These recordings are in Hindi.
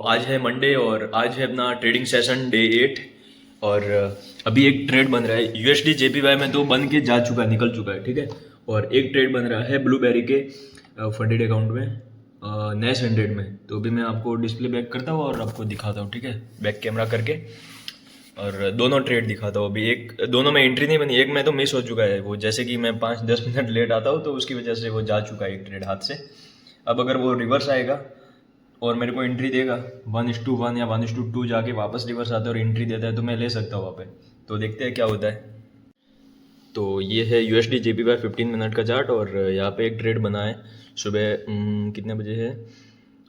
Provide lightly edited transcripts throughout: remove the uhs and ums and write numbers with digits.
आज है मंडे और आज है अपना ट्रेडिंग सेशन डे 8। और अभी एक ट्रेड बन रहा है यूएसडी जेपीवाई में, तो बन के जा चुका है, निकल चुका है, ठीक है। और एक ट्रेड बन रहा है ब्लूबेरी के फंडेड अकाउंट में नेस 100 में। तो अभी मैं आपको डिस्प्ले बैक करता हूँ और आपको दिखाता हूँ, ठीक है, बैक कैमरा करके। और दोनों ट्रेड दिखाता हूँ। अभी एक दोनों में एंट्री नहीं बनी, एक में तो मिस हो चुका है वो, जैसे कि मैं 5-10 मिनट लेट आता हूँ तो उसकी वजह से वो जा चुका है एक ट्रेड हाथ से। अब अगर वो रिवर्स आएगा और मेरे को एंट्री देगा 1:1 या 1:2 जाके वापस रिवर्स आता है और एंट्री देता है, तो मैं ले सकता हूँ वहाँ पे। तो देखते हैं क्या होता है। तो ये है यूएसडी जेपीवाई 15 मिनट का चार्ट। और यहाँ पे एक ट्रेड बना है सुबह कितने बजे है,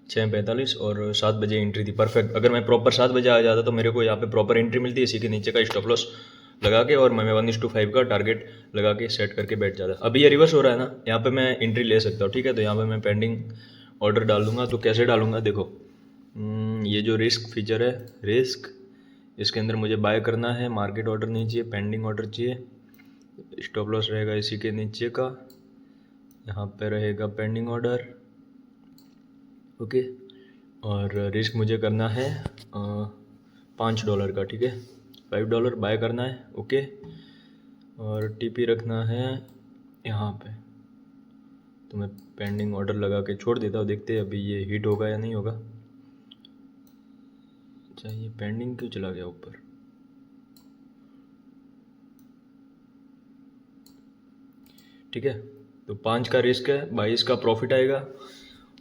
6:45 और 7 बजे एंट्री थी, परफेक्ट। अगर मैं प्रॉपर 7 बजे आ जाता तो मेरे को यहाँ पे प्रॉपर एंट्री मिलती है, इसी के नीचे का स्टॉप लॉस लगा के, और मैं 1:5 का टारगेट लगा के सेट करके बैठ जाता। अभी ये रिवर्स हो रहा है ना, यहाँ पे मैं एंट्री ले सकता हूँ, ठीक है। तो यहाँ पे मैं पेंडिंग ऑर्डर डाल दूंगा। तो कैसे डालूंगा देखो, ये जो रिस्क फीचर है, रिस्क, इसके अंदर मुझे बाय करना है, मार्केट ऑर्डर नहीं चाहिए, पेंडिंग ऑर्डर चाहिए। स्टॉप लॉस रहेगा इसी के नीचे का, यहाँ पे रहेगा पेंडिंग ऑर्डर, ओके। और रिस्क मुझे करना है $5 का, ठीक है, $5 बाय करना है, ओके। और टीपी रखना है यहाँ पे। तो मैं पेंडिंग ऑर्डर लगा के छोड़ देता हूँ, देखते हैं अभी ये हिट होगा या नहीं होगा। अच्छा, ये पेंडिंग क्यों चला गया ऊपर? ठीक है, तो 5 का रिस्क है, 22 का प्रॉफिट आएगा,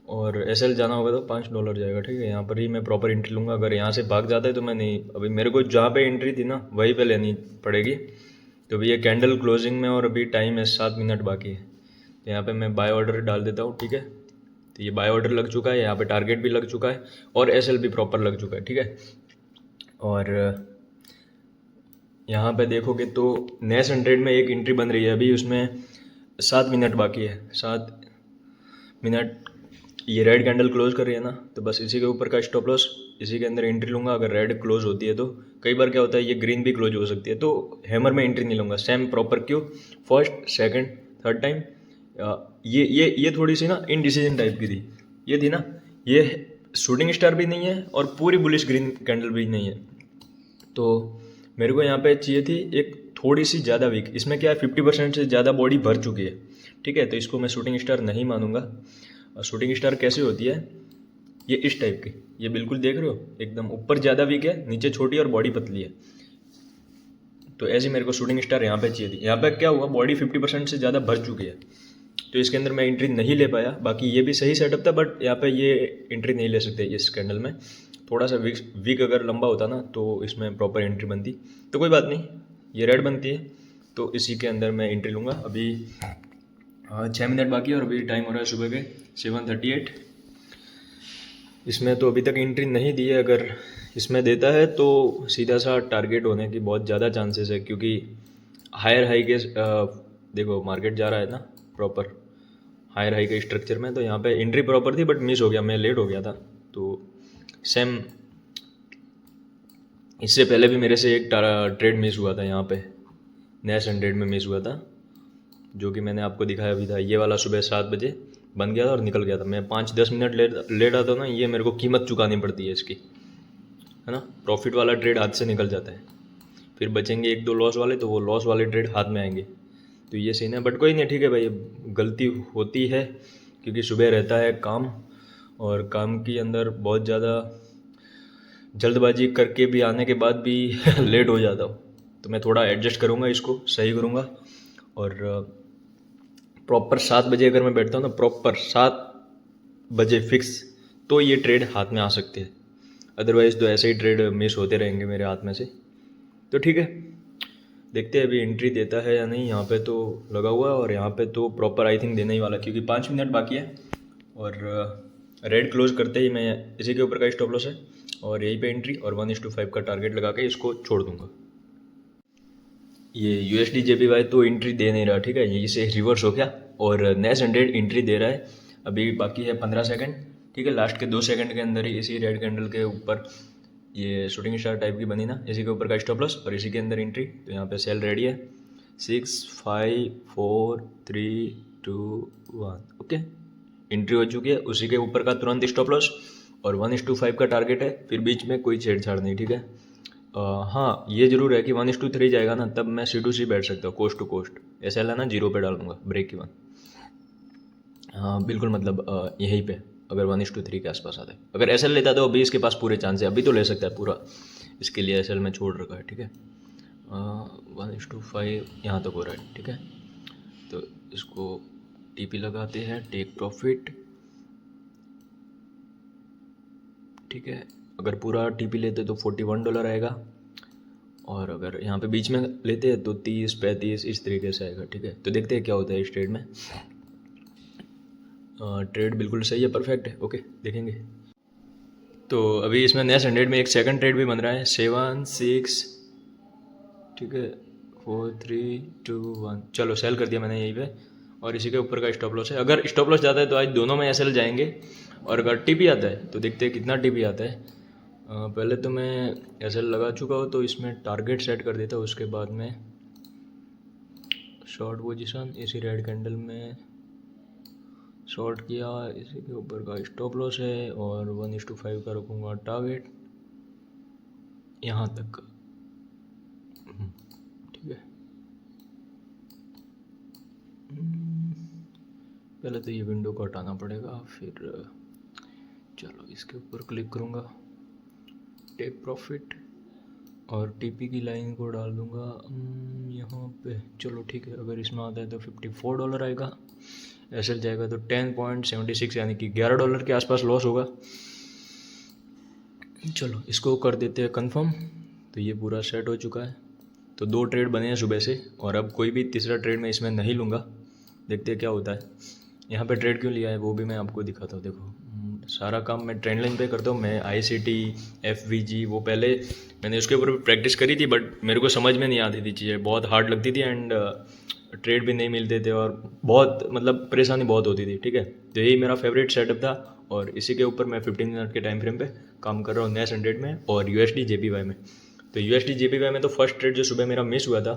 और एसएल जाना होगा तो $5 जाएगा, ठीक है। यहाँ पर ही मैं प्रॉपर एंट्री लूँगा। अगर यहाँ से भाग जाता है तो मैं नहीं, अभी मेरे को जहाँ पे एंट्री थी ना वहीं पे लेनी पड़ेगी। तो अभी ये कैंडल क्लोजिंग में और अभी टाइम है 7 मिनट बाकी है। तो यहाँ पे मैं बाय ऑर्डर डाल देता हूँ, ठीक है। तो ये बाय ऑर्डर लग चुका है, यहाँ पे टारगेट भी लग चुका है और एसएल भी प्रॉपर लग चुका है, ठीक है। और यहाँ पे देखोगे तो नेस 100 में एक एंट्री बन रही है अभी, उसमें 7 मिनट बाकी है, 7 मिनट। ये रेड कैंडल क्लोज कर रही है ना, तो बस इसी के ऊपर का स्टॉप लॉस, इसी के अंदर एंट्री लूँगा। अगर रेड क्लोज होती है तो, कई बार क्या होता है ये ग्रीन भी क्लोज हो सकती है, तो हैमर में एंट्री नहीं लूँगा, सेम प्रॉपर क्यों, फर्स्ट सेकंड थर्ड टाइम। ये थोड़ी सी ना इनडिसीजन टाइप की थी, ये थी ना, ये शूटिंग स्टार भी नहीं है और पूरी बुलिश ग्रीन कैंडल भी नहीं है। तो मेरे को यहाँ पे चाहिए थी एक थोड़ी सी ज़्यादा वीक। इसमें क्या है, 50% से ज़्यादा बॉडी भर चुकी है, ठीक है। तो इसको मैं शूटिंग स्टार नहीं मानूंगा। और शूटिंग स्टार कैसे होती है, ये इस टाइप की, ये बिल्कुल देख रहे हो, एकदम ऊपर ज़्यादा वीक है, नीचे छोटी और बॉडी पतली है। तो ऐसी मेरे को शूटिंग स्टार यहाँ पे चाहिए थी। यहाँ पे क्या हुआ, बॉडी 50% से ज़्यादा भर चुकी है, तो इसके अंदर मैं एंट्री नहीं ले पाया। बाकी ये भी सही सेटअप था, बट यहाँ पे ये एंट्री नहीं ले सकते इस कैंडल में। थोड़ा सा वीक अगर लंबा होता ना तो इसमें प्रॉपर एंट्री बनती। तो कोई बात नहीं, ये रेड बनती है तो इसी के अंदर मैं एंट्री लूँगा। अभी 6 मिनट बाकी है और अभी टाइम हो रहा है सुबह के 7:38। इसमें तो अभी तक एंट्री नहीं दी है, अगर इसमें देता है तो सीधा सा टारगेट होने की बहुत ज़्यादा चांसेस है, क्योंकि हायर हाई के देखो मार्केट जा रहा है ना प्रॉपर हायर हाई के स्ट्रक्चर में। तो यहाँ पे एंट्री प्रॉपर थी बट मिस हो गया, मैं लेट हो गया था। तो सेम इससे पहले भी मेरे से एक ट्रेड मिस हुआ था यहाँ पे, नेस 100 में मिस हुआ था, जो कि मैंने आपको दिखाया भी था। ये वाला सुबह 7 बजे बन गया था और निकल गया था। मैं 5-10 मिनट लेट आता ना, ये मेरे को कीमत चुकानी पड़ती है इसकी, है ना। प्रॉफिट वाला ट्रेड हाथ से निकल जाता है, फिर बचेंगे 1-2 लॉस वाले, तो वो लॉस वाले ट्रेड हाथ में आएंगे। तो ये सीन है, बट कोई नहीं, ठीक है भाई, गलती होती है, क्योंकि सुबह रहता है काम, और काम के अंदर बहुत ज़्यादा जल्दबाजी करके भी आने के बाद भी लेट हो जाता हूँ। तो मैं थोड़ा एडजस्ट करूँगा, इसको सही करूँगा। और प्रॉपर 7 बजे अगर मैं बैठता हूँ ना, प्रॉपर 7 बजे फिक्स, तो ये ट्रेड हाथ में आ सकते हैं। अदरवाइज़ तो ऐसे ही ट्रेड मिस होते रहेंगे मेरे हाथ में से। तो ठीक है, देखते हैं अभी एंट्री देता है या नहीं। यहाँ पे तो लगा हुआ है और यहाँ पे तो प्रॉपर आई थिंक देने ही वाला, क्योंकि 5 मिनट बाकी है। और रेड क्लोज करते ही मैं इसी के ऊपर का स्टॉप लॉस है और यहीं पे एंट्री, और 1:5 का टारगेट लगा के इसको छोड़ दूंगा। ये यूएसडी जेपीवाई तो एंट्री दे नहीं रहा, ठीक है, ये इसे रिवर्स हो गया। और नेस 100 एंट्री दे रहा है, अभी बाकी है 15 सेकंड, ठीक है। लास्ट के 2 सेकंड के अंदर ही इसी रेड कैंडल के ऊपर ये शूटिंग स्टार टाइप की बनी ना, इसी के ऊपर का स्टॉप लॉस और इसी के अंदर एंट्री। तो यहाँ पे सेल रेडी है, 6 5 4 3 2 1, ओके। एंट्री हो चुकी है, उसी के ऊपर का तुरंत स्टॉप लॉस और 1:5 का टारगेट है, फिर बीच में कोई छेड़छाड़ नहीं, ठीक है। हाँ ये ज़रूर है कि 1:3 जाएगा ना, तब मैं C2C बैठ सकता हूँ, कोस्ट टू कोस्ट। ऐसा है ना, 0 पे डालूंगा ब्रेक इवन। हाँ बिल्कुल, मतलब यहीं पे अगर 1:3 के आसपास आता है। अगर एस एल लेता तो अभी इसके पास पूरे चांस है, अभी तो ले सकता है पूरा, इसके लिए एस एल में छोड़ रखा है, ठीक है। 1:5 यहाँ तक हो रहा है, ठीक है। तो इसको TP लगाते हैं, टेक प्रॉफिट, ठीक है। अगर पूरा TP लेते तो $41 आएगा, और अगर यहाँ पे बीच में लेते हैं तो 30-35 इस तरीके से आएगा, ठीक है। तो देखते हैं क्या होता है इस ट्रेड में। ट्रेड बिल्कुल सही है, परफेक्ट है, ओके देखेंगे। तो अभी इसमें नेक्स्ट 100 में एक सेकंड ट्रेड भी बन रहा है, 7 6, ठीक है, 4 3 2 1। चलो सेल कर दिया मैंने यहीं पे, और इसी के ऊपर का स्टॉप लॉस है। अगर स्टॉप लॉस जाता है तो आज दोनों में SL जाएंगे, और अगर TP आता है तो देखते हैं कितना TP आता है। पहले तो मैं SL लगा चुका हूँ, तो इसमें टारगेट सेट कर देता हूँ, उसके बाद में शॉर्ट पोजीशन इसी रेड कैंडल में शॉर्ट किया, इसी के ऊपर का स्टॉप लॉस है, और 1:5 का रखूँगा टारगेट यहाँ तक का, ठीक है। पहले तो ये विंडो को हटाना पड़ेगा, फिर चलो इसके ऊपर क्लिक करूँगा, टेक प्रॉफिट, और TP की लाइन को डाल दूँगा यहाँ पे। चलो ठीक है, अगर इसमें आता है तो $54 आएगा, SL जाएगा तो 10.76, यानी कि $11 के आसपास लॉस होगा। चलो इसको कर देते हैं कंफर्म। तो ये पूरा सेट हो चुका है। तो 2 ट्रेड बने हैं सुबह से, और अब कोई भी तीसरा ट्रेड मैं इसमें नहीं लूँगा, देखते हैं क्या होता है। यहाँ पे ट्रेड क्यों लिया है वो भी मैं आपको दिखाता हूँ। देखो सारा काम मैं ट्रेंड लाइन पे करता हूँ। मैं ICT FVG वो पहले मैंने उसके ऊपर प्रैक्टिस करी थी, बट मेरे को समझ में नहीं आती थी चीज़ें, बहुत हार्ड लगती थी, एंड ट्रेड भी नहीं मिलते थे, और बहुत मतलब परेशानी बहुत होती थी, ठीक है। तो यही मेरा फेवरेट सेटअप था, और इसी के ऊपर मैं 15 मिनट के टाइम फ्रेम पे काम कर रहा हूँ नेक्स्ट 100 में और USD JPY में। तो USD JPY में तो फर्स्ट ट्रेड जो सुबह मेरा मिस हुआ था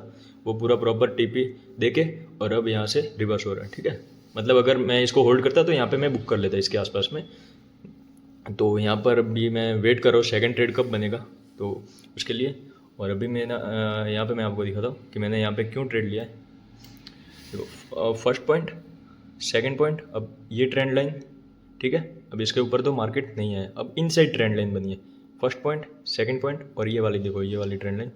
वो पूरा प्रॉपर TP देके, और अब यहाँ से रिवर्स हो रहा है, ठीक है। मतलब अगर मैं इसको होल्ड करता तो यहाँ पे मैं बुक कर लेता इसके आसपास में। तो यहाँ पर भी मैं वेट कर रहा हूँ सेकंड ट्रेड कब बनेगा, तो उसके लिए। और अभी मैं ना यहाँ पे मैं आपको दिखाता हूँ कि मैंने यहाँ पे क्यों ट्रेड लिया है। देखो फर्स्ट पॉइंट, सेकंड पॉइंट, अब ये ट्रेंड लाइन, ठीक है। अब इसके ऊपर तो मार्केट नहीं है, अब इनसाइड ट्रेंड लाइन बनी है। फर्स्ट पॉइंट, सेकंड पॉइंट, और ये वाली देखो, ये वाली ट्रेंड लाइन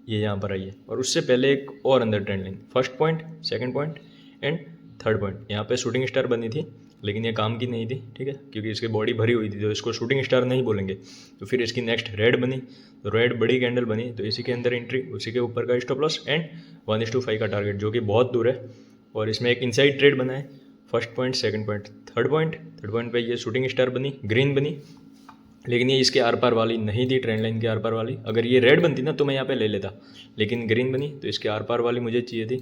ये यहाँ पर आई है, और उससे पहले एक और अंदर trend line, first point, second point and third point. यहाँ पे शूटिंग स्टार बनी थी, लेकिन ये काम की नहीं थी, ठीक है, क्योंकि इसकी बॉडी भरी हुई थी, तो इसको शूटिंग स्टार नहीं बोलेंगे। तो फिर इसकी नेक्स्ट रेड बनी, तो रेड बड़ी कैंडल बनी, तो इसी के अंदर एंट्री, उसी के ऊपर का स्टॉप लॉस, एंड 1:5 का टारगेट, जो कि बहुत दूर है। और इसमें एक इनसाइड ट्रेड बना है, first point, second point, third point पे ये शूटिंग स्टार बनी, ग्रीन बनी, लेकिन ये इसके आर पार वाली नहीं थी, ट्रेंड लाइन के आर पार वाली। अगर ये रेड बनती ना तो मैं यहाँ पे ले लेता, लेकिन ग्रीन बनी, तो इसके आर पार वाली मुझे चाहिए थी।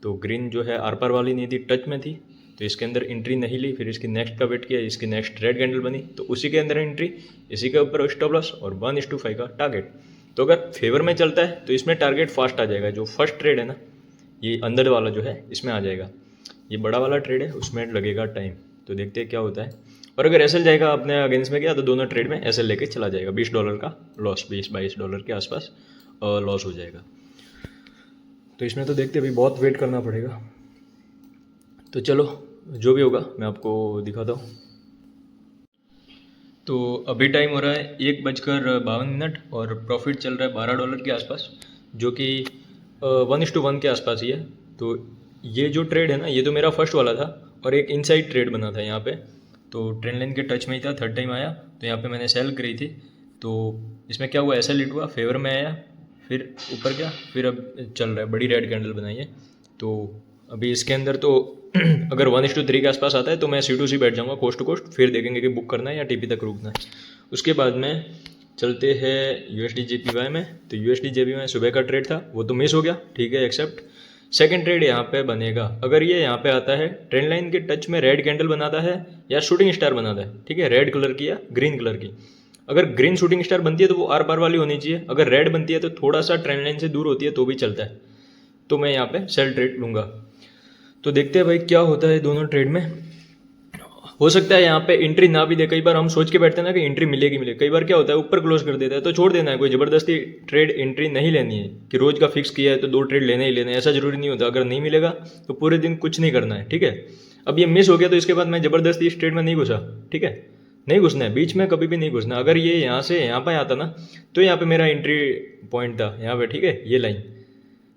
तो ग्रीन जो है आर पार वाली नहीं थी, टच में थी, तो इसके अंदर एंट्री नहीं ली। फिर इसकी नेक्स्ट का वेट किया, इसकी नेक्स्ट रेड कैंडल बनी, तो उसी के अंदर एंट्री, इसी के ऊपर स्टॉप लॉस, और 1:5 का टारगेट। तो अगर फेवर में चलता है तो इसमें टारगेट फास्ट आ जाएगा। जो फर्स्ट ट्रेड है ना, ये अंदर वाला जो है इसमें आ जाएगा। ये बड़ा वाला ट्रेड है, उसमें लगेगा टाइम, तो देखते हैं क्या होता है। और अगर SL जाएगा अपने अगेंस्ट में गया तो दोनों ट्रेड में SL लेके चला जाएगा। $20 का लॉस, $20-22 के आसपास लॉस हो जाएगा। तो इसमें तो देखते अभी बहुत वेट करना पड़ेगा। तो चलो जो भी होगा मैं आपको दिखाता हूँ। तो अभी टाइम हो रहा है 1:52 और प्रॉफिट चल रहा है $12 के आसपास, जो कि 1:1 के आसपास ही है। तो ये जो ट्रेड है ना, ये तो मेरा फर्स्ट वाला था, और एक इनसाइड ट्रेड बना था यहाँ पे, तो ट्रेंड लाइन के टच में ही था, थर्ड टाइम आया, तो यहाँ पे मैंने सेल करी थी। तो इसमें क्या हुआ, SL हिट हुआ, फेवर में आया, फिर ऊपर गया, फिर अब चल रहा है, बड़ी रेड कैंडल बनाई है। तो अभी इसके अंदर तो अगर 1:3 के आसपास आता है तो मैं C2C बैठ जाऊँगा, कोस्ट टू कोस्ट, फिर देखेंगे कि बुक करना है या TP तक रुकना है। उसके बाद में चलते हैं USD JPY में। तो USD JPY में सुबह का ट्रेड था, वो तो मिस हो गया, ठीक है, एक्सेप्ट। सेकंड ट्रेड यहाँ पे बनेगा, अगर ये यहाँ पे आता है, ट्रेंड लाइन के टच में रेड कैंडल बनाता है या शूटिंग स्टार बनाता है, ठीक है, रेड कलर की या ग्रीन कलर की। अगर ग्रीन शूटिंग स्टार बनती है तो वो आर पार वाली होनी चाहिए, अगर रेड बनती है तो थोड़ा सा ट्रेंड लाइन से दूर होती है तो भी चलता है। तो मैं यहाँ पे सेल ट्रेड लूँगा। तो देखते हैं भाई क्या होता है दोनों ट्रेड में। हो सकता है यहाँ पे एंट्री ना भी दे, कई बार हम सोच के बैठते हैं ना कि एंट्री मिलेगी मिलेगी, कई बार क्या होता है ऊपर क्लोज कर देता है, तो छोड़ देना है, कोई ज़बरदस्ती ट्रेड एंट्री नहीं लेनी है कि रोज़ का फिक्स किया है तो 2 ट्रेड लेने ही लेने हैं, ऐसा जरूरी नहीं होता। अगर नहीं मिलेगा तो पूरे दिन कुछ नहीं करना है, ठीक है। अब ये मिस हो गया तो इसके बाद मैं ज़बरदस्ती इस ट्रेड में नहीं घुसा, ठीक है, नहीं घुसना है, बीच में कभी भी नहीं घुसना। अगर ये यहाँ से यहाँ पर आता ना तो यहाँ पे मेरा एंट्री पॉइंट था यहाँ पे, ठीक है, ये लाइन,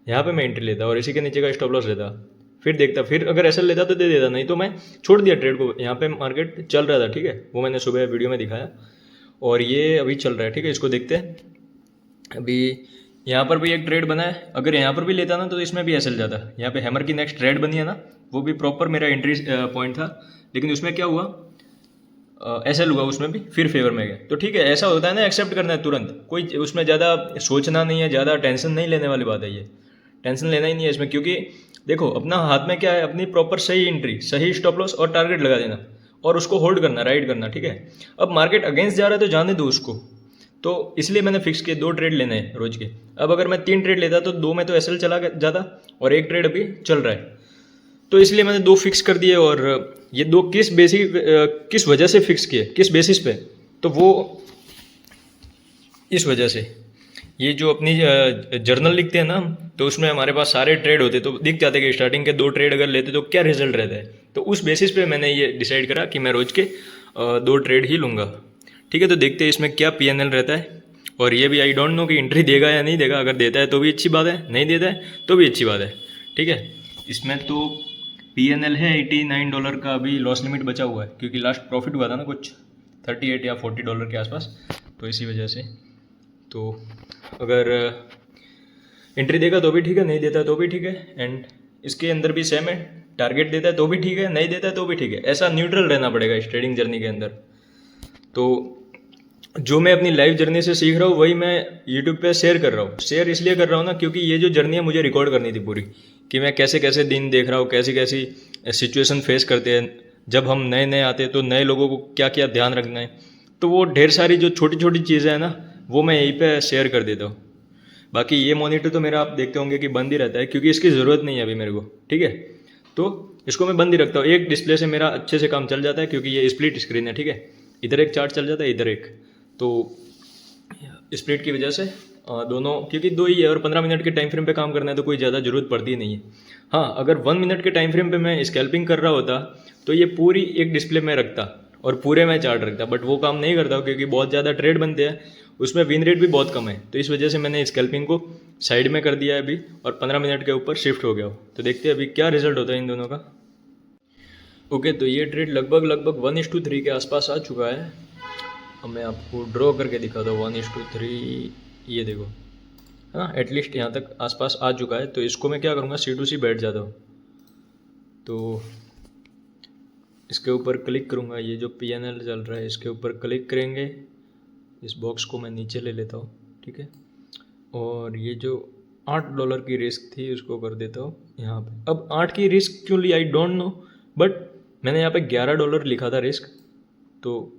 यहाँ पे मैं एंट्री लेता और इसी के नीचे का स्टॉप लॉस लेता, फिर देखता, फिर अगर ऐसा लेता तो दे देता, नहीं तो मैं छोड़ दिया ट्रेड को। यहाँ पे मार्केट चल रहा था, ठीक है, वो मैंने सुबह वीडियो में दिखाया, और ये अभी चल रहा है, ठीक है, इसको देखते हैं। अभी यहाँ पर भी एक ट्रेड बना है, अगर यहाँ पर भी लेता ना तो इसमें भी ऐसा जाता। यहाँ पे हैमर की नेक्स्ट ट्रेड बनी है ना, वो भी प्रॉपर मेरा एंट्री पॉइंट था, लेकिन उसमें क्या हुआ, ऐसा हुआ उसमें भी, फिर फेवर में गया। तो ठीक है, ऐसा होता है ना, एक्सेप्ट करना है तुरंत, कोई उसमें ज़्यादा सोचना नहीं है, ज़्यादा टेंशन नहीं लेने वाली बात है, ये टेंशन लेना ही नहीं है इसमें, क्योंकि देखो अपना हाथ में क्या है, अपनी प्रॉपर सही एंट्री, सही स्टॉप लॉस और टारगेट लगा देना और उसको होल्ड करना, राइड करना, ठीक है। अब मार्केट अगेंस्ट जा रहा है तो जाने दो उसको, तो इसलिए मैंने फिक्स किए 2 ट्रेड लेने हैं रोज के। अब अगर मैं 3 ट्रेड लेता तो 2 में तो एसएल चला जाता और 1 ट्रेड अभी चल रहा है, तो इसलिए मैंने 2 फिक्स कर दिए। और ये 2 किस वजह से फिक्स किए, किस बेसिस पे, तो वो इस वजह से, ये जो अपनी जर्नल लिखते हैं ना, तो उसमें हमारे पास सारे ट्रेड होते तो दिख जाते कि स्टार्टिंग के 2 ट्रेड अगर लेते तो क्या रिजल्ट रहता है। तो उस बेसिस पे मैंने ये डिसाइड करा कि मैं रोज के 2 ट्रेड ही लूँगा, ठीक है। तो देखते हैं इसमें क्या पीएनएल रहता है, और ये भी आई डोंट नो कि एंट्री देगा या नहीं देगा। अगर देता है तो भी अच्छी बात है, नहीं देता है तो भी अच्छी बात है, ठीक है। इसमें तो पीएनएल है $89 का, अभी लॉस लिमिट बचा हुआ है क्योंकि लास्ट प्रॉफिट हुआ था ना कुछ 38 या $40 के आसपास, तो इसी वजह से। तो अगर एंट्री देगा तो भी ठीक है, नहीं देता तो भी ठीक है, एंड इसके अंदर भी सेम है, टारगेट देता है तो भी ठीक है, नहीं देता है तो भी ठीक है, ऐसा न्यूट्रल रहना पड़ेगा इस ट्रेडिंग जर्नी के अंदर। तो जो मैं अपनी लाइफ जर्नी से सीख रहा हूँ वही मैं यूट्यूब पे शेयर कर रहा हूँ। शेयर इसलिए कर रहा हूँ ना क्योंकि ये जो जर्नी है मुझे रिकॉर्ड करनी थी पूरी, कि मैं कैसे कैसे दिन देख रहा हूँ, कैसी कैसी सिचुएशन फेस करते हैं, जब हम नए नए आते हैं तो नए लोगों को क्या क्या ध्यान रखना है। तो वो ढेर सारी जो छोटी छोटी चीज़ें हैं ना, वो मैं यहीं पे शेयर कर देता हूँ। बाकी ये मॉनिटर तो मेरा आप देखते होंगे कि बंद ही रहता है क्योंकि इसकी ज़रूरत नहीं है अभी मेरे को, ठीक है। तो इसको मैं बंद ही रखता हूँ, एक डिस्प्ले से मेरा अच्छे से काम चल जाता है क्योंकि ये स्प्लिट स्क्रीन है, ठीक है। इधर एक चार्ट चल जाता है, इधर एक, तो स्प्लिट की वजह से दोनों, क्योंकि 2 ही है और 15 मिनट के टाइम फ्रेम पे काम करना है तो कोई ज़्यादा ज़रूरत पड़ती नहीं है। हाँ, अगर 1 मिनट के टाइम फ्रेम पे मैं स्कैल्पिंग कर रहा होता तो ये पूरी एक डिस्प्ले में रखता और पूरे में चार्ट रखता, बट वो काम नहीं करता क्योंकि बहुत ज़्यादा ट्रेड बनते हैं, उसमें विन रेट भी बहुत कम है, तो इस वजह से मैंने स्कैल्पिंग को साइड में कर दिया है अभी और 15 मिनट के ऊपर शिफ्ट हो गया हो। तो देखते हैं अभी क्या रिजल्ट होता है इन दोनों का। ओके, तो ये ट्रेड लगभग 1:3 के आसपास आ चुका है। अब मैं आपको ड्रॉ करके दिखाता हूँ 1:3, ये देखो, है ना, एटलीस्ट यहाँ तक आसपास आ चुका है। तो इसको मैं क्या करूँगा, C2C बैठ जाता हूँ, तो इसके ऊपर क्लिक करूँगा, ये जो PNL चल रहा है इसके ऊपर क्लिक करेंगे, इस बॉक्स को मैं नीचे ले लेता हूँ, ठीक है। और ये जो $8 की रिस्क थी उसको कर देता हूँ यहाँ पे। अब 8 की रिस्क क्यों ली आई डोंट नो, बट मैंने यहाँ पे $11 लिखा था रिस्क, तो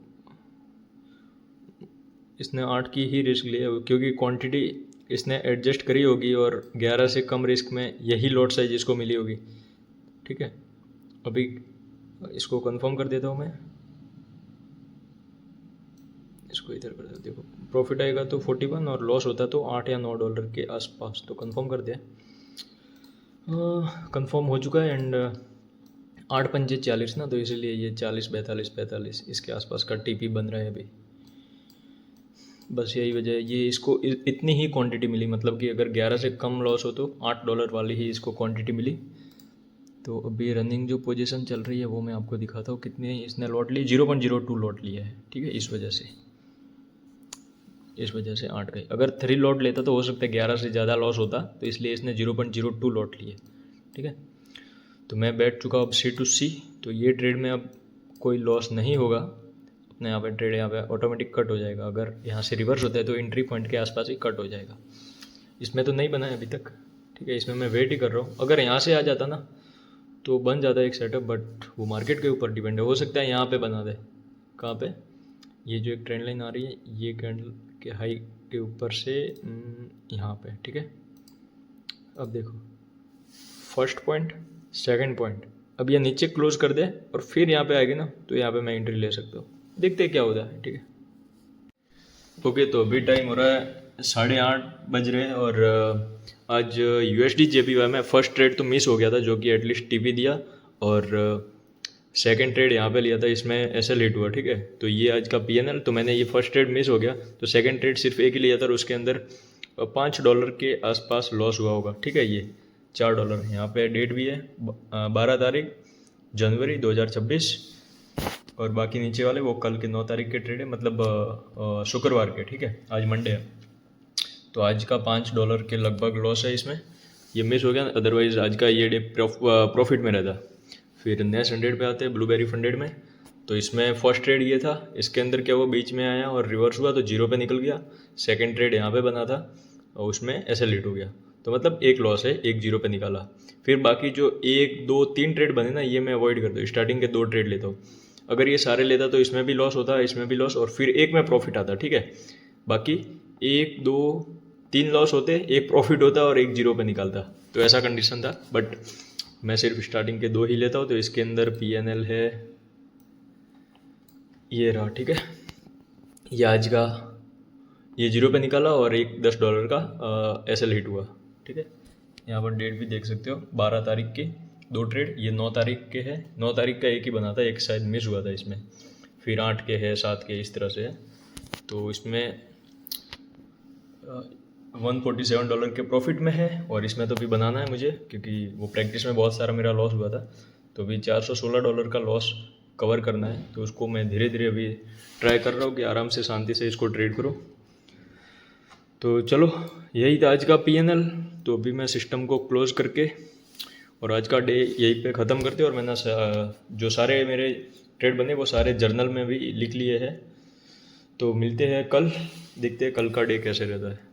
इसने 8 की ही रिस्क ली है क्योंकि क्वांटिटी इसने एडजस्ट करी होगी और 11 से कम रिस्क में यही लॉट साइज इसको मिली होगी, ठीक है। अभी इसको कंफर्म कर देता हूँ मैं, इसको इधर कर देता, देखो प्रॉफिट आएगा तो 41 और लॉस होता तो $8 या $9 के आसपास। तो कंफर्म कर दिया, कंफर्म हो चुका है। एंड 8 पंजे 40 ना, तो इसीलिए ये 40 42 इसके आसपास का TP बन रहा है अभी, बस यही वजह है। ये इसको इतनी ही क्वांटिटी मिली, मतलब कि अगर 11 से कम लॉस हो तो $8 वाली ही इसको क्वांटिटी मिली। तो अभी रनिंग जो पोजीशन चल रही है वो मैं आपको दिखाता हूँ कितनी इसने लॉट ली, 0.02 लॉट लिया है, ठीक है। इस वजह से 8 गई। अगर 3 लॉट लेता तो हो सकता है 11 से ज़्यादा लॉस होता, तो इसलिए इसने 0.02 लॉट लिए, ठीक है। तो मैं बैठ चुका अब C2C, तो ये ट्रेड में अब कोई लॉस नहीं होगा अपने, यहाँ पे ट्रेड यहाँ पे ऑटोमेटिक कट हो जाएगा। अगर यहाँ से रिवर्स होता है तो एंट्री पॉइंट के आसपास ही कट हो जाएगा। इसमें तो नहीं बना है अभी तक, ठीक है, इसमें मैं वेट ही कर रहा हूँ। अगर यहाँ से आ जाता ना तो बन जाता है एक सेटअप, बट वो मार्केट के ऊपर डिपेंड है, हो सकता है यहाँ पे बना दे। कहाँ पे, ये जो एक ट्रेंड लाइन आ रही है ये कैंडल के हाई के ऊपर से यहाँ पे, ठीक है। अब देखो फर्स्ट पॉइंट, सेकंड पॉइंट, अब ये नीचे क्लोज कर दे और फिर यहाँ पे आएगी ना, तो यहाँ पे मैं एंट्री ले सकता हूँ। देखते हैं क्या होता है, ठीक है। ओके, तो अभी टाइम हो रहा है 8:30 बज रहे हैं और आज USD JPY में फर्स्ट ट्रेड तो मिस हो गया था, जो कि एटलीस्ट TP दिया, और सेकंड ट्रेड यहाँ पे लिया था, इसमें SL हिट हुआ, ठीक है। तो ये आज का PNL, तो मैंने ये फर्स्ट ट्रेड मिस हो गया, तो सेकंड ट्रेड सिर्फ एक ही लिया था और उसके अंदर $5 के आसपास लॉस हुआ होगा, ठीक है। ये $4, यहाँ पे डेट भी है 12 तारीख जनवरी 2026, और बाकी नीचे वाले वो कल के 9 तारीख के ट्रेड है, मतलब शुक्रवार के, ठीक है। आज मंडे है, तो आज का $5 के लगभग लॉस है इसमें, ये मिस हो गया, अदरवाइज आज का ये डे प्रॉफिट में रहता। फिर नेक्स्ट 100 पे आते हैं ब्लूबेरी फंडेड में। तो इसमें फर्स्ट ट्रेड ये था, इसके अंदर क्या हुआ, बीच में आया और रिवर्स हुआ तो 0 पे निकल गया। सेकंड ट्रेड यहाँ पे बना था और उसमें SL हिट हो गया, तो मतलब एक लॉस है, एक 0 पे निकाला। फिर बाकी जो 1 2 3 ट्रेड बने ना, ये मैं अवॉइड करता हूँ, स्टार्टिंग के 2 ट्रेड लेता हूँ। अगर ये सारे लेता तो इसमें भी लॉस होता, इसमें भी लॉस, और फिर एक में प्रॉफिट आता, ठीक है। बाकी 1 2 3 लॉस होते, एक प्रॉफिट होता और एक 0 पे निकलता, तो ऐसा कंडीशन था। बट मैं सिर्फ स्टार्टिंग के 2 ही लेता हूँ, तो इसके अंदर PNL है, ये रहा, ठीक है। ये आज का ये 0 पे निकाला और एक $10 का SL हिट हुआ, ठीक है। यहाँ पर डेट भी देख सकते हो, 12 तारीख के 2 ट्रेड, ये 9 तारीख के है, 9 तारीख का एक ही बना था, एक शायद मिस हुआ था इसमें, फिर 8 के है, 7 के, इस तरह से है। तो इसमें $147 के प्रॉफिट में है, और इसमें तो भी बनाना है मुझे, क्योंकि वो प्रैक्टिस में बहुत सारा मेरा लॉस हुआ था, तो अभी $416 का लॉस कवर करना है। तो उसको मैं धीरे धीरे अभी ट्राई कर रहा हूँ कि आराम से शांति से इसको ट्रेड करूँ। तो चलो, यही था आज का PNL। तो अभी मैं सिस्टम को क्लोज करके और आज का डे यहीं पे ख़त्म करते, और मैंने जो सारे मेरे ट्रेड बने वो सारे जर्नल में भी लिख लिए हैं। तो मिलते हैं कल, देखते हैं कल का डे कैसे रहता है।